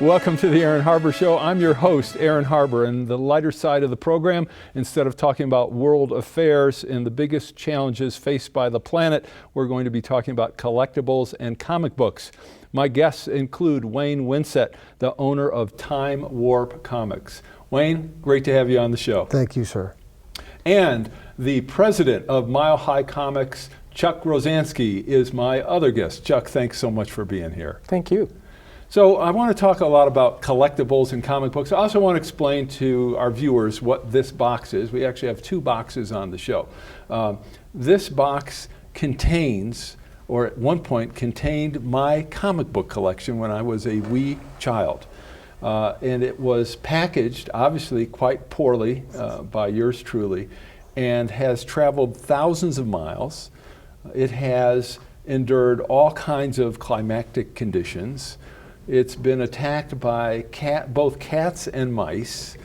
Welcome to the Aaron Harber Show. I'm your host, Aaron Harber, and the lighter side of the program, instead of talking about world affairs and the biggest challenges faced by the planet, we're going to be talking about collectibles and comic books. My guests include Wayne Winsett, the owner of Time Warp Comics. Wayne, great to have you on the show. Thank you, sir. And the president of Mile High Comics, Chuck Rosansky, is my other guest. Chuck, thanks so much for being here. Thank you. So I want to talk a lot about collectibles and comic books. I also want to explain to our viewers what this box is. We actually have two boxes on the show. This box contains, or at one point contained, my comic book collection when I was a wee child. And it was packaged, obviously quite poorly by yours truly, and has traveled thousands of miles. It has endured all kinds of climactic conditions. It's been attacked by both cats and mice,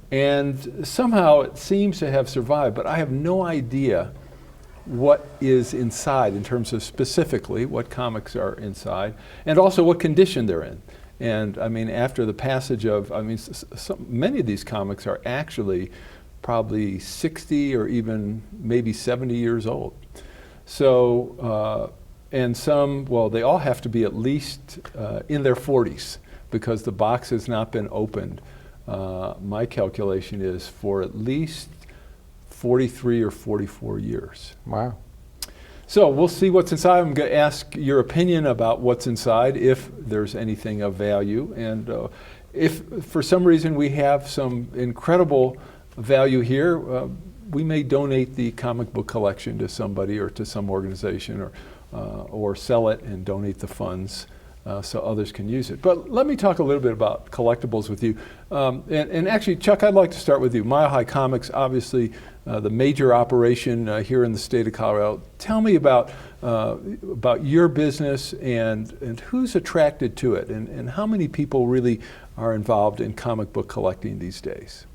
and somehow it seems to have survived, but I have no idea what is inside in terms of specifically what comics are inside, and also what condition they're in. And I mean, after the passage of, many of these comics are actually probably 60 or even maybe 70 years old. So, and some, well, they all have to be at least in their 40s because the box has not been opened. My calculation is for at least 43 or 44 years. Wow. So we'll see what's inside. I'm going to ask your opinion about what's inside, if there's anything of value. And if for some reason we have some incredible value here, we may donate the comic book collection to somebody or to some organization, or sell it and donate the funds so others can use it. But let me talk a little bit about collectibles with you. And actually, Chuck, I'd like to start with you. Mile High Comics, obviously the major operation here in the state of Colorado. Tell me about your business and who's attracted to it, and how many people really are involved in comic book collecting these days?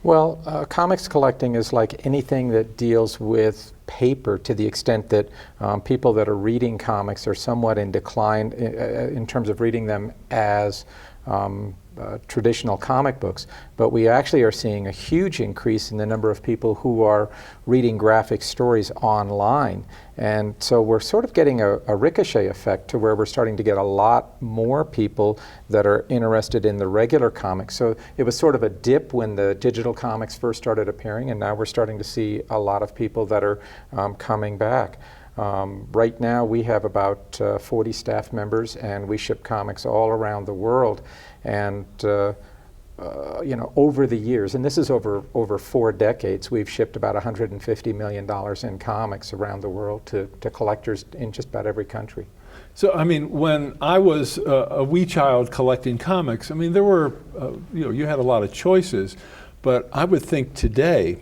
Well, comics collecting is like anything that deals with paper, to the extent that people that are reading comics are somewhat in decline in terms of reading them as traditional comic books. But we actually are seeing a huge increase in the number of people who are reading graphic stories online. And so we're sort of getting a ricochet effect to where we're starting to get a lot more people that are interested in the regular comics. So it was sort of a dip when the digital comics first started appearing, and now we're starting to see a lot of people that are coming back. Right now we have about 40 staff members, and we ship comics all around the world. And you know, over the years, and this is over 4 decades, we've shipped about $150 million in comics around the world to collectors in just about every country. So, I mean, when I was a wee child collecting comics, I mean, there were, you know, you had a lot of choices, but I would think today,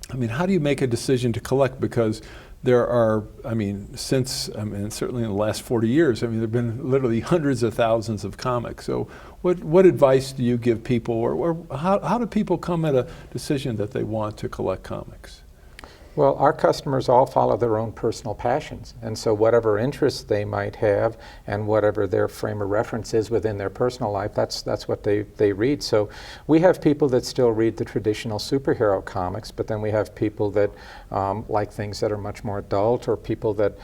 I mean, how do you make a decision to collect? Because there are, I mean, certainly in the last 40 years, I mean, there have been literally hundreds of thousands of comics. So what advice do you give people, or how do people come at a decision that they want to collect comics? Well, our customers all follow their own personal passions, and so whatever interests they might have and whatever their frame of reference is within their personal life, that's what they read. So we have people that still read the traditional superhero comics, but then we have people that like things that are much more adult, or people that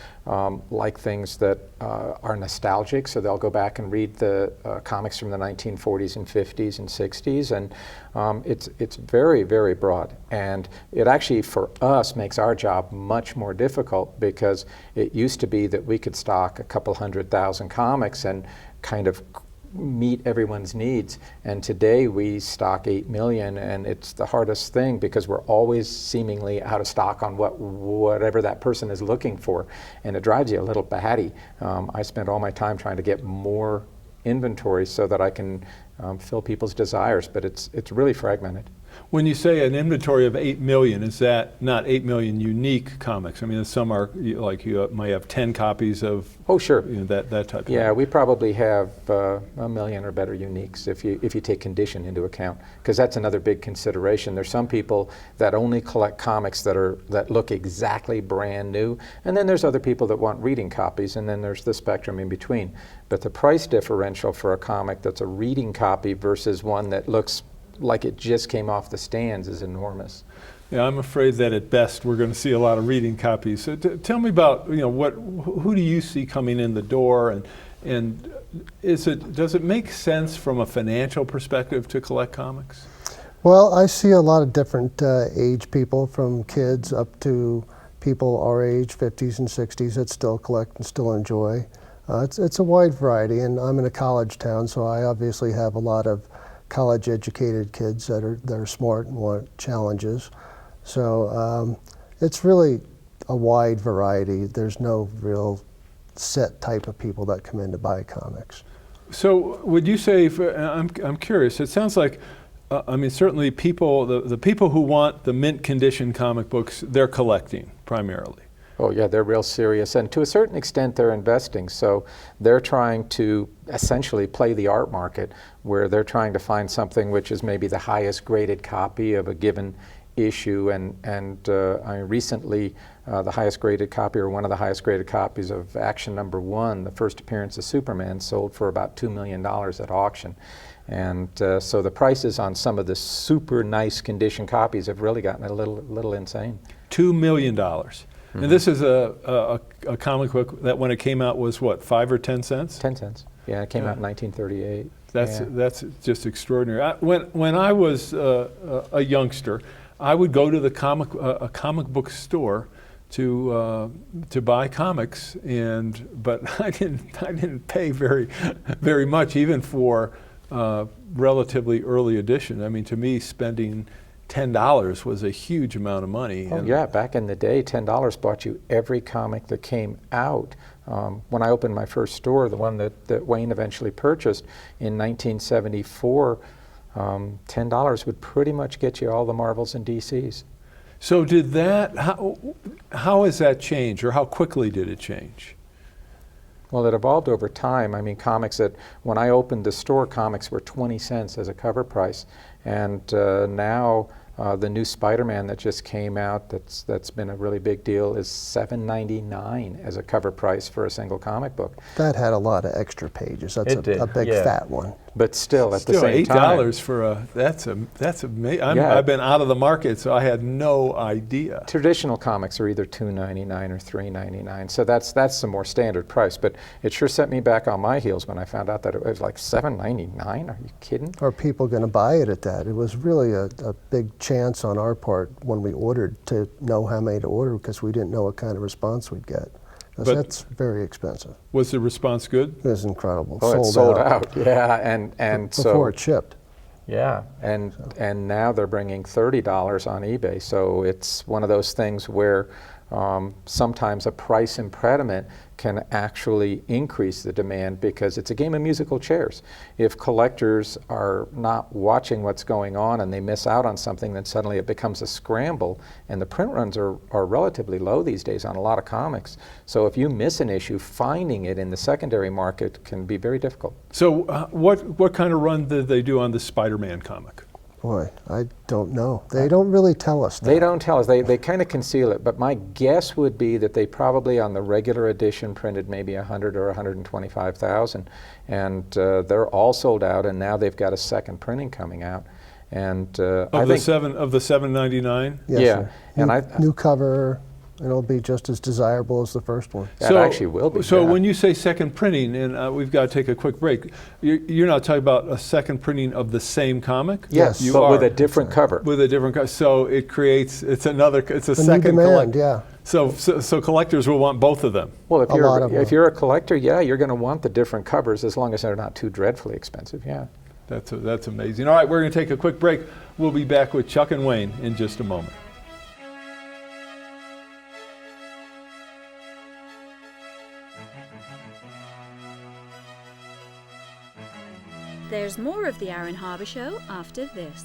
like things that are nostalgic, so they'll go back and read the comics from the 1940s and 50s and 60s, and it's very, very broad. And it actually, for us, makes our job much more difficult, because it used to be that we could stock a couple 100,000 comics and kind of meet everyone's needs, and today we stock 8 million, and it's the hardest thing because we're always seemingly out of stock on whatever that person is looking for, and it drives you a little batty. I spend all my time trying to get more inventory so that I can fill people's desires, but it's really fragmented. When you say an inventory of 8 million, is that not 8 million unique comics? I mean, some are like you might have 10 copies of. Oh, sure. That type of Yeah, thing. we probably have 1 million or better uniques if you take condition into account, because that's another big consideration. There's some people that only collect comics that look exactly brand new, and then there's other people that want reading copies, and then there's the spectrum in between. But the price differential for a comic that's a reading copy versus one that looks like it just came off the stands is enormous. Yeah, I'm afraid that at best we're going to see a lot of reading copies. So tell me about who do you see coming in the door, and does it make sense from a financial perspective to collect comics? Well, I see a lot of different age people, from kids up to people our age, 50s and 60s, that still collect and still enjoy. It's a wide variety, and I'm in a college town, so I obviously have a lot of college-educated kids that are smart and want challenges. So it's really a wide variety. There's no real set type of people that come in to buy comics. So would you say, I'm curious, it sounds like, I mean, certainly the people who want the mint condition comic books, they're collecting primarily. Oh yeah, they're real serious, and to a certain extent they're investing. So they're trying to essentially play the art market, where they're trying to find something which is maybe the highest graded copy of a given issue. Recently the highest graded copy, or one of the highest graded copies of Action #1, the first appearance of Superman, sold for about $2 million at auction. And so the prices on some of the super nice condition copies have really gotten a little insane. $2 million. Mm-hmm. And this is a comic book that when it came out was what, 5 or 10 cents? 10 cents. Yeah, it came out in 1938. That's just extraordinary. When I was a youngster, I would go to a comic book store to buy comics, but I didn't pay very much, even for relatively early edition. I mean, to me, spending $10 was a huge amount of money. Oh yeah, back in the day, $10 bought you every comic that came out. When I opened my first store, the one that Wayne eventually purchased in 1974, $10 would pretty much get you all the Marvels and DCs. So how has that changed, or how quickly did it change? Well, it evolved over time. I mean, when I opened the store, comics were 20 cents as a cover price. And now the new Spider-Man that just came out, that's been a really big deal, is $7.99 as a cover price for a single comic book. That had a lot of extra pages. That's a big fat one. But still, at the same time, $8 for that's amazing. I've been out of the market, so I had no idea. Traditional comics are either $2.99 or $3.99, so that's the more standard price. But it sure set me back on my heels when I found out that it was like $7.99. Are you kidding? Are people going to buy it at that? It was really a big chance on our part when we ordered to know how many to order, because we didn't know what kind of response we'd get. But that's very expensive. Was the response good? It was incredible. Oh, it sold out. Yeah, and before it shipped. Yeah, and now they're bringing $30 on eBay. So it's one of those things where sometimes a price impediment can actually increase the demand, because it's a game of musical chairs. If collectors are not watching what's going on and they miss out on something, then suddenly it becomes a scramble, and the print runs are relatively low these days on a lot of comics. So if you miss an issue, finding it in the secondary market can be very difficult. So what kind of run did they do on the Spider-Man comic? Boy, I don't know. They don't really tell us that. They don't tell us. They kind of conceal it. But my guess would be that they probably, on the regular edition, printed maybe 100 or 125,000. And they're all sold out, and now they've got a second printing coming out. And of the $7.99? Yes, yeah. Sir. New cover. And it'll be just as desirable as the first one. That actually will be. So yeah. when you say second printing, and we've got to take a quick break, you're not talking about a second printing of the same comic? Yes, you but are. with a different cover. With a different cover. So it creates, it's a second demand, yeah. So collectors will want both of them. Well, if you're a collector, yeah, you're going to want the different covers, as long as they're not too dreadfully expensive, yeah. That's amazing. All right, we're going to take a quick break. We'll be back with Chuck and Wayne in just a moment. There's more of the Aaron Harber Show after this.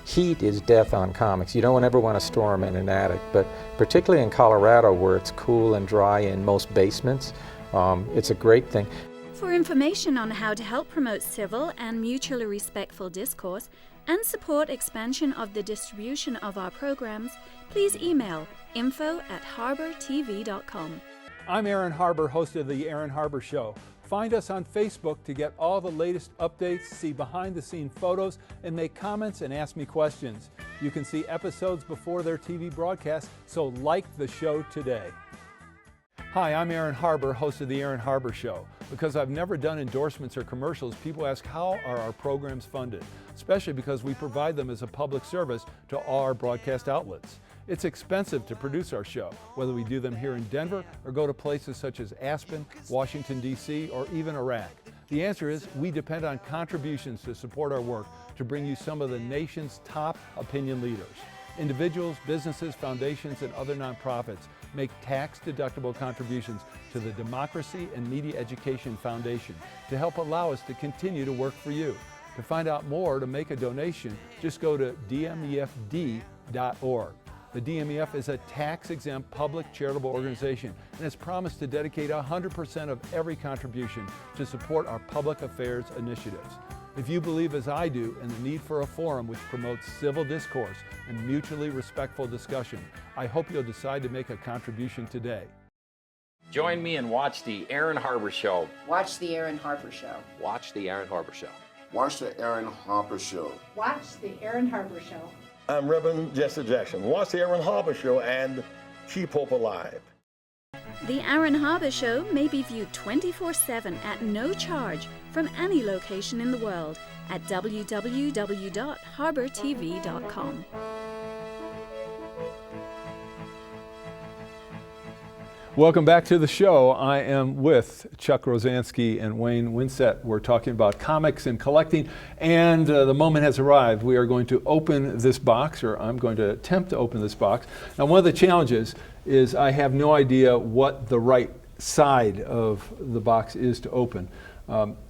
heat is death on comics. You don't ever want to store them in an attic, but particularly in Colorado where it's cool and dry in most basements, it's a great thing. For information on how to help promote civil and mutually respectful discourse and support expansion of the distribution of our programs, please email info@harbertv.com. I'm Aaron Harber, host of The Aaron Harber Show. Find us on Facebook to get all the latest updates, see behind-the-scene photos, and make comments and ask me questions. You can see episodes before their TV broadcast, so like the show today. Hi, I'm Aaron Harber, host of The Aaron Harber Show. Because I've never done endorsements or commercials, people ask how are our programs funded, especially because we provide them as a public service to all our broadcast outlets. It's expensive to produce our show, whether we do them here in Denver or go to places such as Aspen, Washington, D.C., or even Iraq. The answer is we depend on contributions to support our work to bring you some of the nation's top opinion leaders. Individuals, businesses, foundations, and other nonprofits make tax-deductible contributions to the Democracy and Media Education Foundation to help allow us to continue to work for you. To find out more or to make a donation, just go to dmefd.org. The DMEF is a tax-exempt public charitable organization and has promised to dedicate 100% of every contribution to support our public affairs initiatives. If you believe as I do in the need for a forum which promotes civil discourse and mutually respectful discussion, I hope you'll decide to make a contribution today. Join me and watch The Aaron Harber Show. Watch The Aaron Harber Show. Watch The Aaron Harber Show. Watch The Aaron Harber Show. Watch The Aaron Harber Show. I'm Reverend Jesse Jackson. Watch The Aaron Harber Show and keep hope alive. The Aaron Harber Show may be viewed 24/7 at no charge from any location in the world at www.harbertv.com. Welcome back to the show. I am with Chuck Rosansky and Wayne Winsett. We're talking about comics and collecting, and the moment has arrived. We are going to open this box, or I'm going to attempt to open this box. Now, one of the challenges is I have no idea what the right side of the box is to open.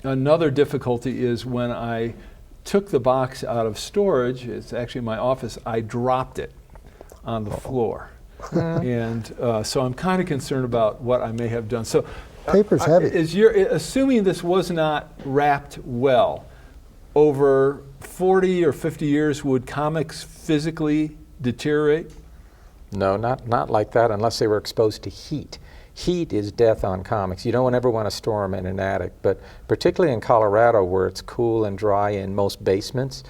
Another difficulty is when I took the box out of storage, it's actually in my office, I dropped it on the floor. And so I'm kind of concerned about what I may have done. So, Paper's heavy. Assuming this was not wrapped well, over 40 or 50 years, would comics physically deteriorate? No, not like that unless they were exposed to heat. Heat is death on comics. You don't ever want to store them in an attic, but particularly in Colorado where it's cool and dry in most basements,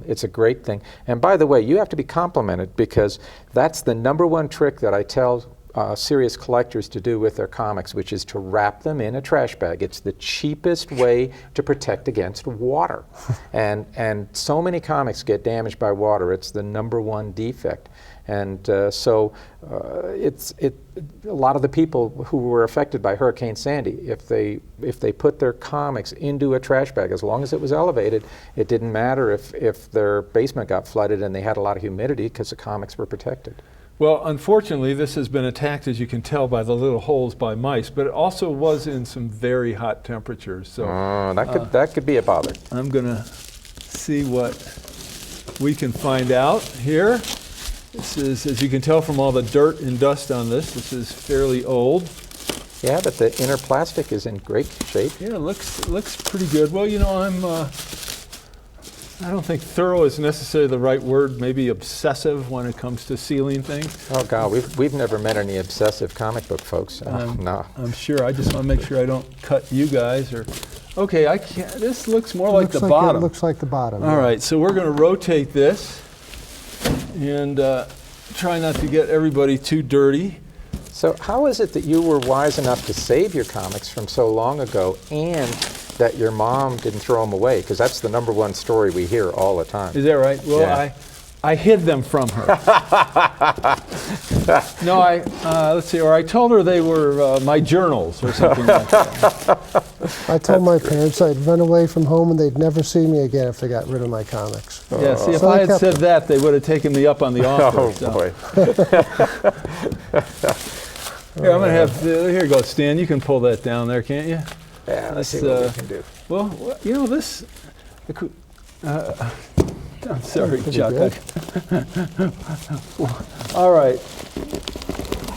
it's a great thing. And by the way, you have to be complimented because that's the #1 trick that I tell serious collectors to do with their comics, which is to wrap them in a trash bag. It's the cheapest way to protect against water. And so many comics get damaged by water. It's the #1 defect. And so a lot of the people who were affected by Hurricane Sandy, if they put their comics into a trash bag, as long as it was elevated, it didn't matter if their basement got flooded and they had a lot of humidity because the comics were protected. Well, unfortunately, this has been attacked, as you can tell by the little holes, by mice, but it also was in some very hot temperatures. So that could be a bother. I'm going to see what we can find out here. This is, as you can tell from all the dirt and dust on this, this is fairly old. Yeah, but the inner plastic is in great shape. Yeah, it looks pretty good. Well, you know, I don't think thorough is necessarily the right word. Maybe obsessive when it comes to sealing things. Oh God, we've never met any obsessive comic book folks. No. I'm sure. I just want to make sure I don't cut you guys or. Okay, I can't. This looks more like the bottom. It looks like the bottom. All right, so we're going to rotate this and try not to get everybody too dirty. So how is it that you were wise enough to save your comics from so long ago and that your mom didn't throw them away? Because that's the #1 story we hear all the time. Is that right? Well, yeah. I hid them from her. No, let's see, or I told her they were my journals or something like that. I told my parents I'd run away from home and they'd never see me again if they got rid of my comics. Yeah, see, if I had said that, they would have taken me up on the offer. Oh, so. boy. Here, I'm going to have, here you go, Stan, you can pull that down there, can't you? Yeah, let's see what we can do. Well, you know, this, I'm sorry, Pretty Chuck. good. All right.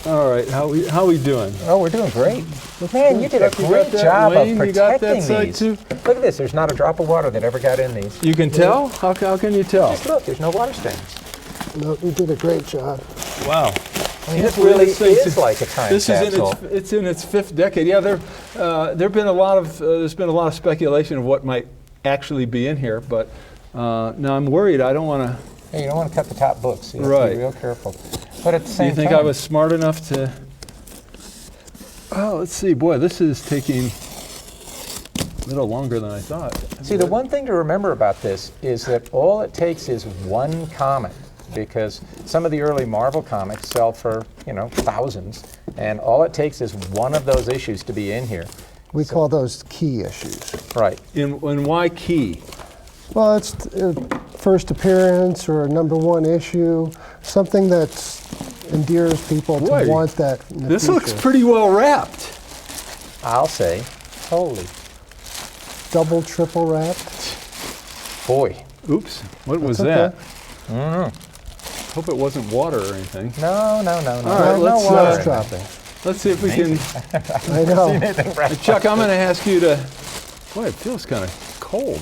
All right. How we doing? Oh, we're doing great. Man, you did a Chuck, you great got that? job Wayne, of you got that protecting side these. too? Look at this. There's not a drop of water that ever got in these. You can tell? How can you tell? Just look, there's no water stains. No, you did a great job. Wow. I mean, this really thing's- is like a time This capsule. it's in its 5th decade. Yeah, there's been a lot of speculation of what might actually be in here, but now I'm worried. I don't want to. Hey, you don't want to cut the top books. You have to Right. be real careful. But at the Do same you think time, I was smart enough to? Oh, let's see. Boy, this is taking a little longer than I thought. see, the one thing to remember about this is that all it takes is one comic, because some of the early Marvel comics sell for, thousands, and all it takes is one of those issues to be in here. We call those key issues. Right. And why key? Well, it's first appearance or #1 issue, something that endears people Boy, to want that in the This looks future. pretty well wrapped. I'll say, holy Double, triple wrapped. boy. Oops. What was That's that? Hope it wasn't water or anything. No. All right, no let's, water It's in dropping. Let's see if we can. I know. Chuck, I'm going to ask you to. Boy, it feels kind of cold.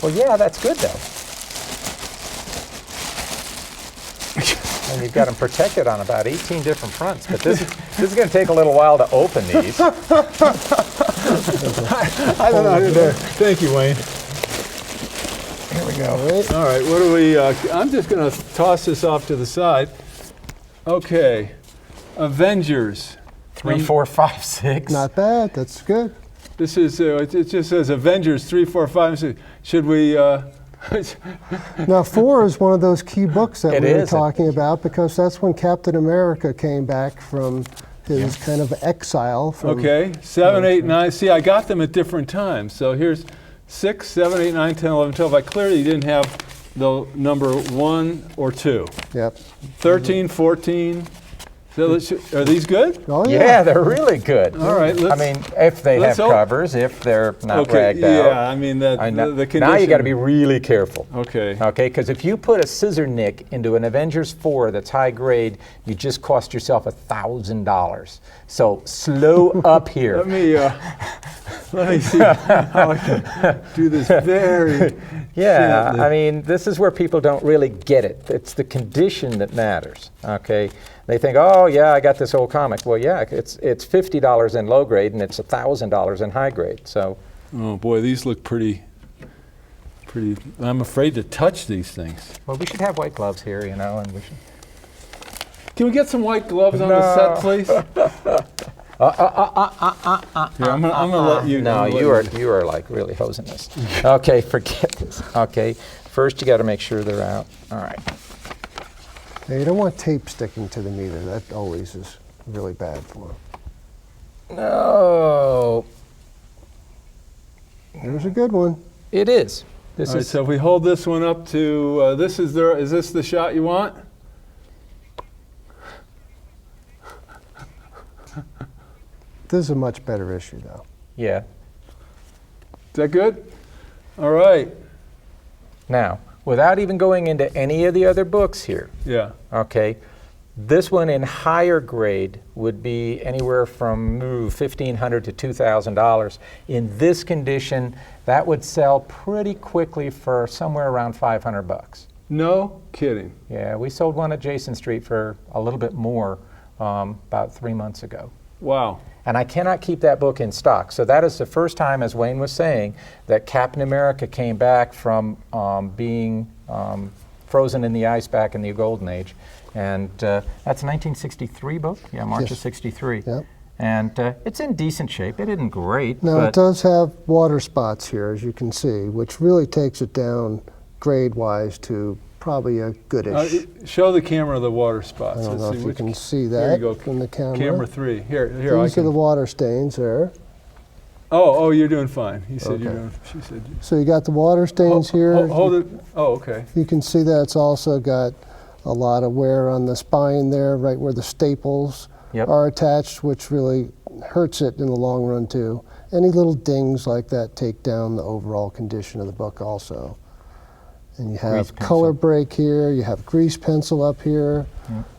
Well, yeah, that's good though. And you've got them protected on about 18 different fronts. But this is going to take a little while to open these. I don't know how to do that. Thank you, Wayne. Here we go. All right, what do we? I'm just going to toss this off to the side. Okay, Avengers. 3, 4, 5, 6. Not bad. That's good. This is. It just says Avengers 3, 4, 5, 6. Should we? Now, 4 is one of those key books that It we were is. talking about, because that's when Captain America came back from his kind of exile. From, Okay, 7, 8, 9. See, I got them at different times. So here's 6, 7, 8, 9, 10, 11, 12. I clearly didn't have the number 1 or 2. Yep. 13, 14. So are these good? Oh, Yeah, they're really good. All right, I mean, if they have let's hope- covers, if they're not Okay, ragged out. yeah, I mean, the condition. Now you got to be really careful. Okay. Okay, because if you put a scissor nick into an Avengers 4 that's high grade, you just cost yourself $1,000. So slow up here. Let me see how I can do this very Yeah, gently. I mean, this is where people don't really get it. It's the condition that matters, okay? They think, oh, yeah, I got this old comic. Well, yeah, it's $50 in low grade and it's $1,000 in high grade, so. Oh, boy, these look pretty. I'm afraid to touch these things. Well, we should have white gloves here, and we should. Can we get some white gloves on the set, please? Here, I'm gonna let you. No, I'm gonna you let are like really hosing this. Okay, forget this. Okay, first you got to make sure they're out. All right. Yeah, you don't want tape sticking to them either. That always is really bad for them. No, There's a good one. it is. This All right, is. so if we hold this one up to is this the shot you want? This is a much better issue, though. Yeah. Is that good? All right. Now, without even going into any of the other books here, Yeah. okay, this one in higher grade would be anywhere from $1,500 to $2,000. In this condition, that would sell pretty quickly for somewhere around $500. No kidding. Yeah, we sold one at Jason Street for a little bit more about 3 months ago. Wow. And I cannot keep that book in stock. So that is the first time, as Wayne was saying, that Captain America came back from being frozen in the ice back in the Golden Age. And that's a 1963 book? Yeah, March of Yes. 63. Yep. And it's in decent shape. It isn't great, Now, but it does have water spots here, as you can see, which really takes it down grade-wise to probably a goodish. Show the camera the water spots. I don't Let's know see if you which- can see There you that go. from the camera. Camera 3. Here. I These are the can. water stains there. Oh, you're doing fine. He said you're Okay. doing. She said. So you got the water stains here. Hold it. Oh, okay. You can see that it's also got a lot of wear on the spine there, right where the staples Yep. are attached, which really hurts it in the long run too. Any little dings like that take down the overall condition of the book also. and you Grease have pencil. color break here, you have grease pencil up here.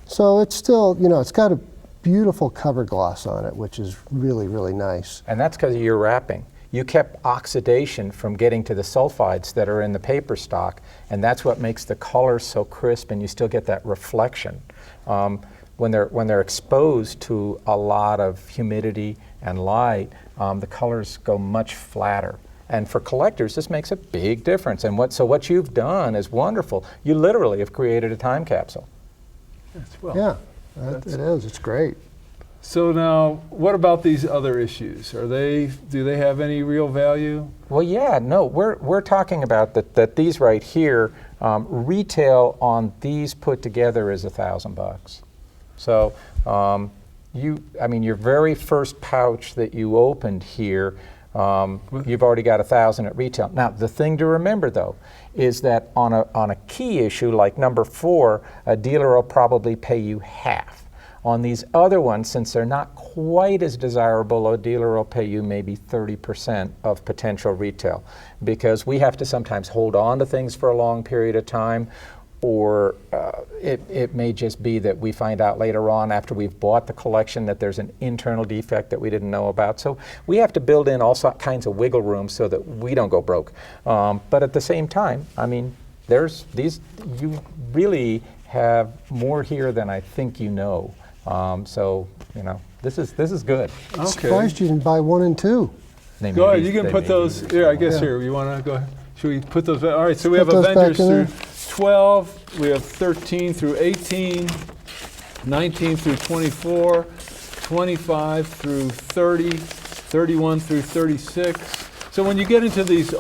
So it's still, you know, it's got a beautiful cover gloss on it, which is really, really nice. And that's because of your wrapping. You kept oxidation from getting to the sulfides that are in the paper stock, and that's what makes the colors so crisp, and you still get that reflection. When they're exposed to a lot of humidity and light, the colors go much flatter. And for collectors, this makes a big difference. And what you've done is wonderful. You literally have created a time capsule. Yes, well, Yeah, it is. It's great. So now, what about these other issues? Do they have any real value? Well, yeah, no, we're talking about that these right here, retail on these put together is $1,000. So your very first pouch that you opened here, you've already got $1,000 at retail. Now, the thing to remember though is that on a key issue like number 4, a dealer will probably pay you half. On these other ones, since they're not quite as desirable, a dealer will pay you maybe 30% of potential retail, because we have to sometimes hold on to things for a long period of time, or it may just be that we find out later on after we've bought the collection that there's an internal defect that we didn't know about. So we have to build in all kinds of wiggle room so that we don't go broke. But at the same time, I mean, you really have more here than I think you know. So, you know, this is good. I'm surprised you didn't buy 1 and 2. Go ahead, you can put those, here, I guess here, you want to go ahead? Should we put those, all right, so we have Avengers through 12, we have 13 through 18, 19 through 24, 25 through 30, 31 through 36. So when you get into these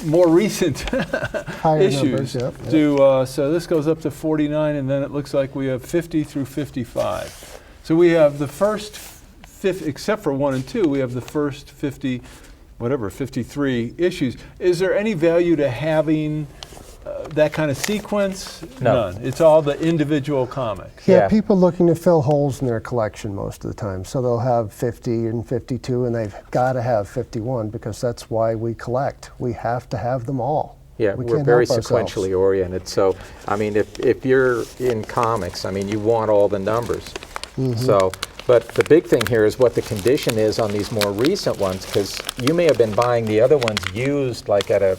more recent issues, numbers, so this goes up to 49, and then it looks like we have 50 through 55. So we have the first 50, except for 1 and 2, we have the first 53 issues. Is there any value to having that kind of sequence? No. None. It's all the individual comics. Yeah, Yeah. people looking to fill holes in their collection most of the time. So they'll have 50 and 52, and they've got to have 51 because that's why we collect. We have to have them all. Yeah, we we're can't very help ourselves. sequentially oriented. So, I mean, if you're in comics, I mean, you want all the numbers. So, but the big thing here is what the condition is on these more recent ones, because you may have been buying the other ones used, like at a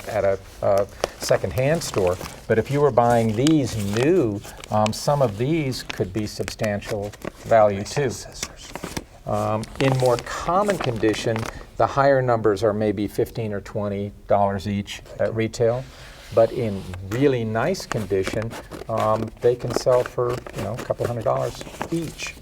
second-hand store. But if you were buying these new, some of these could be substantial value too. In more common condition, the higher numbers are maybe $15 or $20 each at retail. But in really nice condition, they can sell for a couple $100 each.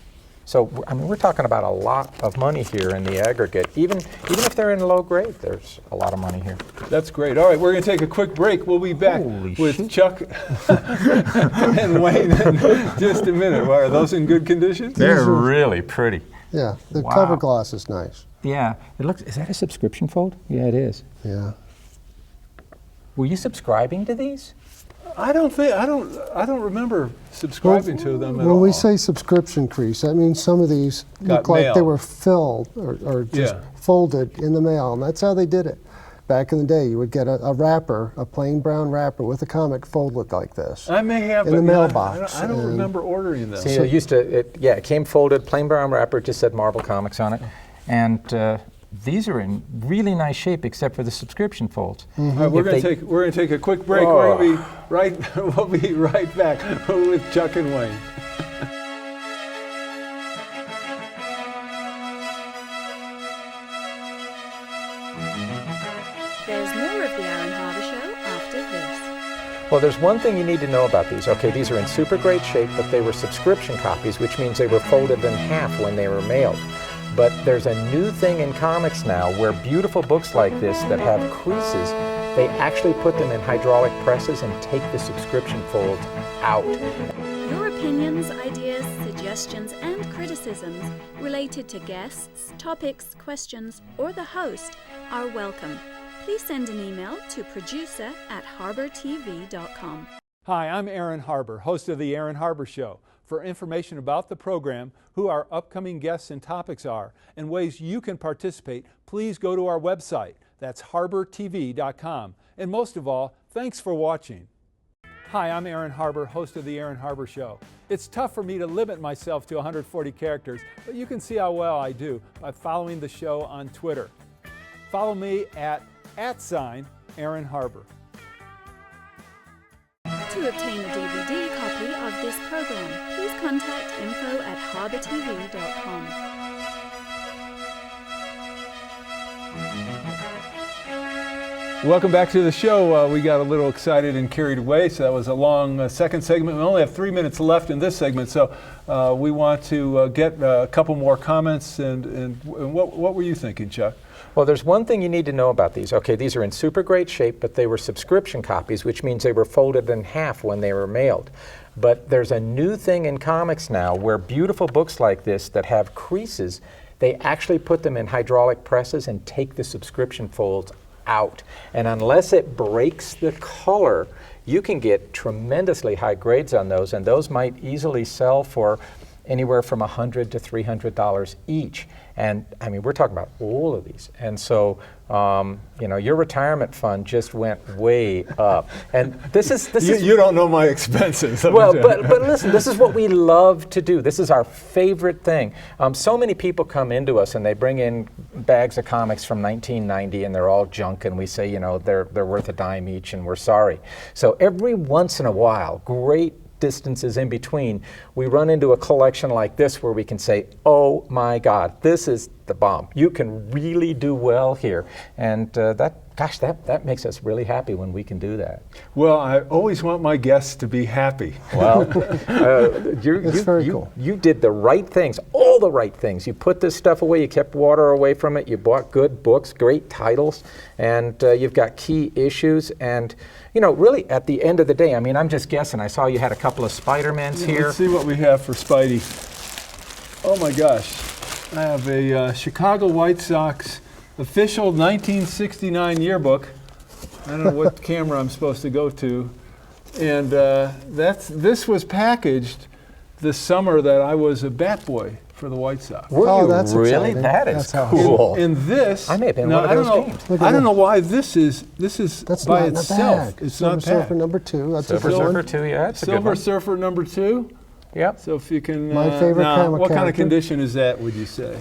So I mean, we're talking about a lot of money here in the aggregate. Even if they're in low grade, there's a lot of money here. That's great. All right, we're going to take a quick break. We'll be back with Chuck and Wayne in just a minute. Are those in good condition? They're really pretty. Yeah, the Wow. cover gloss is nice. Yeah, it looks. Is that a subscription fold? Yeah, it is. Yeah. Were you subscribing to these? I don't remember subscribing to them at all. When we say subscription crease, that means some of these look like they mail. were filled or just folded in the mail, and that's how they did it. Back in the day, you would get a wrapper, a plain brown wrapper with a comic folded like this. I may have, in but the yeah, mailbox. I don't remember ordering them. See, it used to. It came folded, plain brown wrapper. It just said Marvel Comics on it, and these are in really nice shape, except for the subscription folds. All right, we're going to take a quick break. We'll be right back with Chuck and Wayne. There's more of the Aaron Harber Show after this. Well, there's one thing you need to know about these. Okay, these are in super great shape, but they were subscription copies, which means they were folded in half when they were mailed. But there's a new thing in comics now where beautiful books like this that have creases, they actually put them in hydraulic presses and take the subscription folds out. Your opinions, ideas, suggestions, and criticisms related to guests, topics, questions, or the host are welcome. Please send an email to producer@harbertv.com. Hi, I'm Aaron Harber, host of The Aaron Harber Show. For information about the program, who our upcoming guests and topics are, and ways you can participate, please go to our website. That's harbertv.com. And most of all, thanks for watching. Hi, I'm Aaron Harber, host of The Aaron Harber Show. It's tough for me to limit myself to 140 characters, but you can see how well I do by following the show on Twitter. Follow me at @Aaron Harber. To obtain a DVD copy of this program, please contact info@harbertv.com. Welcome back to the show. We got a little excited and carried away, so that was a long second segment. We only have 3 minutes left in this segment, so we want to get a couple more comments. And what were you thinking, Chuck? Well, there's one thing you need to know about these. Okay, these are in super great shape, but they were subscription copies, which means they were folded in half when they were mailed. But there's a new thing in comics now where beautiful books like this that have creases, they actually put them in hydraulic presses and take the subscription folds out. And unless it breaks the color, you can get tremendously high grades on those, and those might easily sell for anywhere from $100 to $300 each. And I mean, we're talking about all of these. And so, you know, your retirement fund just went way up. And this is You don't know my expenses. Well, but listen, this is what we love to do. This is our favorite thing. So many people come into us and they bring in bags of comics from 1990 and they're all junk, and we say, you know, they're worth a dime each and we're sorry. So every once in a while, great distances in between, we run into a collection like this where we can say, oh my God, this is the bomb. You can really do well here. And that makes us really happy when we can do that. Well, I always want my guests to be happy. Well, It's very cool. You did the right things, all the right things. You put this stuff away, you kept water away from it, you bought good books, great titles, and you've got key issues. And, you know, really at the end of the day, I mean, I'm just guessing. I saw you had a couple of Spider-Mans here. Let's see what we have for Spidey. Oh my gosh. I have a Chicago White Sox official 1969 yearbook. I don't know what camera I'm supposed to go to. And this was packaged the summer that I was a bat boy for the White Sox. Were Oh, you that's really? exciting. That is That's cool. And this, I may have been now, one of I those don't know, games. Look at I don't that. know why this is That's by not in the itself. bag. It's Silver not Surfer packed. number 2. That's Silver a good Surfer one. 2, yeah, that's a good Silver one. Surfer number 2. Yep. So if you can, My favorite now, comic what kind of character. condition is that, would you say?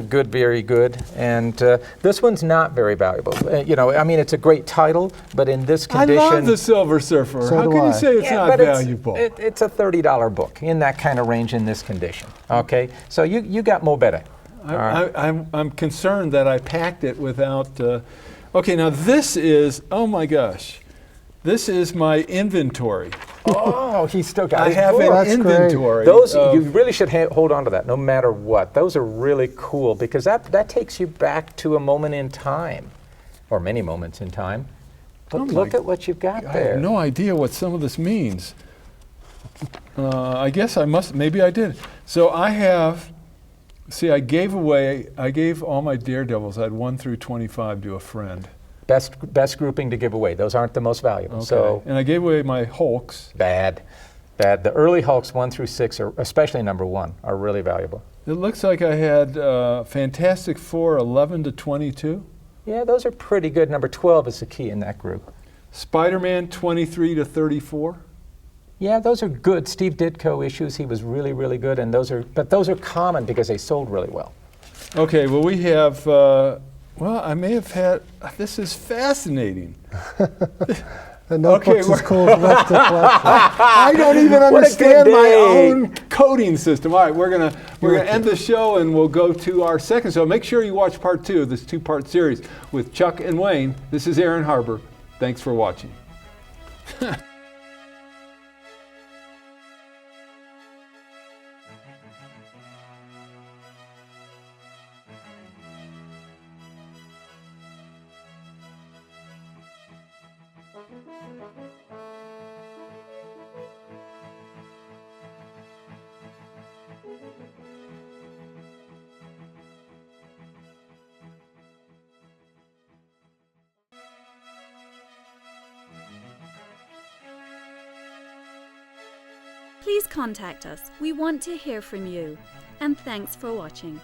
Good, very good. And this one's not very valuable. You know, I mean, it's a great title, but in this condition... I love the Silver Surfer. So How do can I. you say it's Yeah, not but valuable? It's a $30 book in that kind of range in this condition. Okay, so you got more better. I'm concerned that I packed it without... okay, now this is, oh my gosh, this is my inventory. Oh, he's still got I his have book. an That's great. inventory. Those, of- you really should hold on to that no matter what. Those are really cool because that takes you back to a moment in time, or many moments in time. But Oh my look at what you've got I there. have no idea what some of this means. I guess I must, maybe I did. So I have, see, I gave all my Daredevils, I had 1 through 25 to a friend. Best grouping to give away. Those aren't the most valuable. Okay. So And I gave away my Hulks. bad. The early Hulks 1 through 6, are, especially number 1, are really valuable. It looks like I had Fantastic Four 11 to 22. Yeah, those are pretty good. Number 12 is the key in that group. Spider-Man 23 to 34. Yeah, those are good. Steve Ditko issues, he was really, really good, and those are common because they sold really well. Okay, well we have, well, I may have had, this is fascinating. The notebook's Okay, as we're- cool as left to collect. I don't even What a good understand my day. own coding system. All right, we're gonna end the show and we'll go to our second. So make sure you watch part 2 of this 2-part series with Chuck and Wayne. This is Aaron Harber. Thanks for watching. Please contact us. We want to hear from you. And thanks for watching.